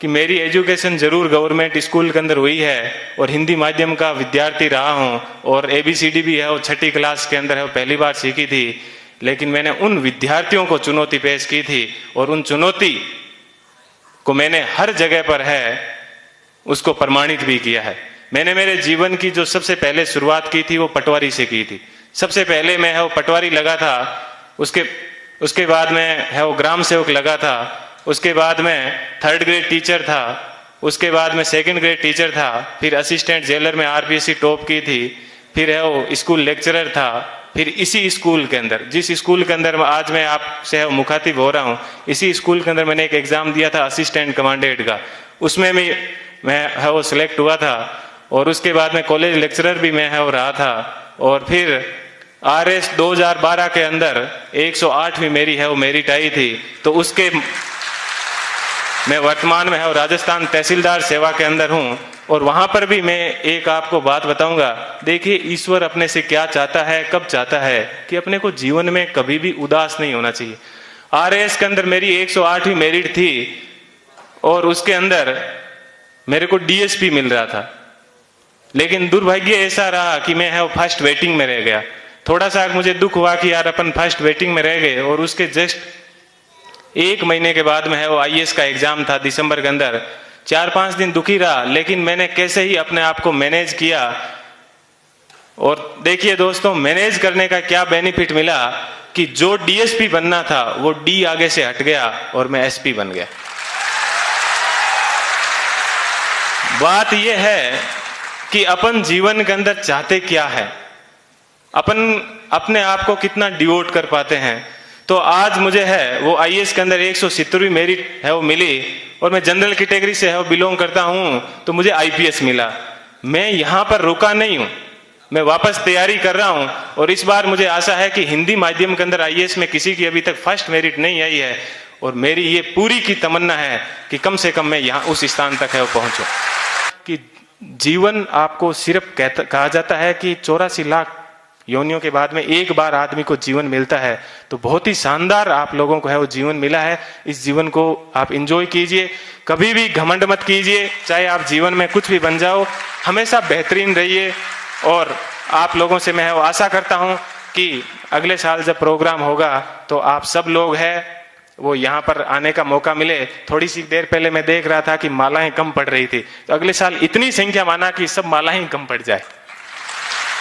कि मेरी एजुकेशन जरूर गवर्नमेंट स्कूल के अंदर हुई है और हिंदी माध्यम का विद्यार्थी रहा हूँ और ABCD भी है वो 6ठी क्लास के अंदर है वो पहली बार सीखी थी, लेकिन मैंने उन विद्यार्थियों को चुनौती पेश की थी और उन चुनौती को मैंने हर जगह पर है उसको प्रमाणित भी किया है। मैंने मेरे जीवन की जो सबसे पहले शुरुआत की थी वो पटवारी से की थी। सबसे पहले मैं है वो पटवारी लगा था, उसके बाद में है वो ग्राम सेवक लगा था, उसके बाद में 3rd ग्रेड टीचर था, उसके बाद में 2nd ग्रेड टीचर था, फिर असिस्टेंट जेलर में RPSC टॉप की थी, फिर है वो स्कूल लेक्चरर था, फिर इसी स्कूल के अंदर जिस स्कूल के अंदर आज मैं आपसे मुखातिब हो रहा हूँ, इसी स्कूल के अंदर मैंने एक एग्जाम दिया था असिस्टेंट कमांडेंट का, उसमें भी मैं है वो सिलेक्ट हुआ था और उसके बाद में कॉलेज लेक्चरर भी मैं है वो रहा था और फिर RS 2012 के अंदर 108वीं मेरी है वो मेरिट आई थी। तो उसके मैं वर्तमान में है राजस्थान तहसीलदार सेवा के अंदर हूँ और वहां पर भी मैं एक आपको बात बताऊंगा। देखिए ईश्वर अपने से क्या चाहता है, कब चाहता है कि अपने को जीवन में कभी भी उदास नहीं होना चाहिए। RS के अंदर मेरी 108वीं मेरिट थी और उसके अंदर मेरे को DSP मिल रहा था, लेकिन दुर्भाग्य ऐसा रहा कि मैं है वो फर्स्ट वेटिंग में रह गया। थोड़ा सा मुझे दुख हुआ कि यार अपन फर्स्ट वेटिंग में रह गए और उसके जस्ट 1 महीने के बाद में है वो IAS का एग्जाम था दिसंबर के अंदर। 4-5 दिन दुखी रहा, लेकिन मैंने कैसे ही अपने आप को मैनेज किया और देखिए दोस्तों मैनेज करने का क्या बेनिफिट मिला कि जो DSP बनना था वो D आगे से हट गया और मैं SP बन गया। बात यह है कि अपन जीवन के अंदर चाहते क्या है, अपन अपने आप को कितना डिवोट कर पाते हैं। तो आज मुझे है वो IAS के अंदर 170वीं मेरिट है वो मिली और मैं जनरल कैटेगरी से है वो बिलोंग करता हूं, तो मुझे IPS मिला। मैं यहां पर रुका नहीं हूं, मैं वापस तैयारी कर रहा हूं और इस बार मुझे आशा है कि हिंदी माध्यम के अंदर IAS में किसी की अभी तक फर्स्ट मेरिट नहीं आई है और मेरी ये पूरी की तमन्ना है कि कम से कम मैं यहाँ उस स्थान तक है वो पहुंचूं। कि जीवन आपको सिर्फ कहा जाता है कि 84 लाख योनियों के बाद में एक बार आदमी को जीवन मिलता है, तो बहुत ही शानदार आप लोगों को है वो जीवन मिला है। इस जीवन को आप एंजॉय कीजिए, कभी भी घमंड मत कीजिए, चाहे आप जीवन में कुछ भी बन जाओ, हमेशा बेहतरीन रहिए। और आप लोगों से मैं वो आशा करता हूं कि अगले साल जब प्रोग्राम होगा तो आप सब लोग हैं वो यहाँ पर आने का मौका मिले। थोड़ी सी देर पहले मैं देख रहा था कि मालाएं कम पड़ रही थी, तो अगले साल इतनी संख्या माना कि सब मालाएं कम पड़ जाए,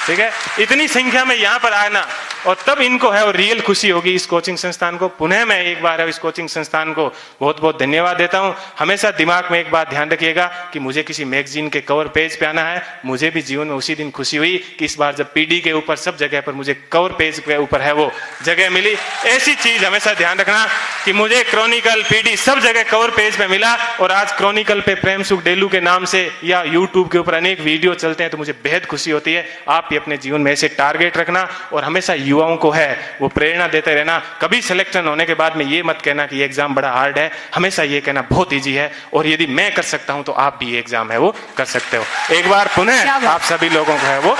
ठीक है, इतनी संख्या में यहाँ पर आना और तब इनको है और रियल खुशी होगी इस कोचिंग संस्थान को। पुनः मैं एक बार है इस कोचिंग संस्थान को बहुत बहुत धन्यवाद देता हूँ। हमेशा दिमाग में एक बात ध्यान रखिएगा कि मुझे किसी मैगजीन के कवर पेज पे आना है। मुझे भी जीवन में उसी दिन खुशी हुई कि इस बार जब PD के ऊपर सब जगह पर मुझे कवर पेज के ऊपर है वो जगह मिली। ऐसी चीज हमेशा ध्यान रखना कि मुझे क्रॉनिकल PD सब जगह कवर पेज पे मिला और आज क्रॉनिकल पे प्रेम सुख डेलू के नाम से या यूट्यूब के ऊपर अनेक वीडियो चलते हैं, तो मुझे बेहद खुशी होती है। आप भी अपने जीवन में ऐसे टारगेट रखना और हमेशा युवाओं को है वो प्रेरणा देते रहना। कभी सिलेक्शन होने के बाद में ये मत कहना कि ये एग्जाम बड़ा हार्ड है, हमेशा ये कहना बहुत इजी है और यदि मैं कर सकता हूं तो आप भी ये एग्जाम है वो कर सकते हो। एक बार पुनः आप सभी लोगों को है वो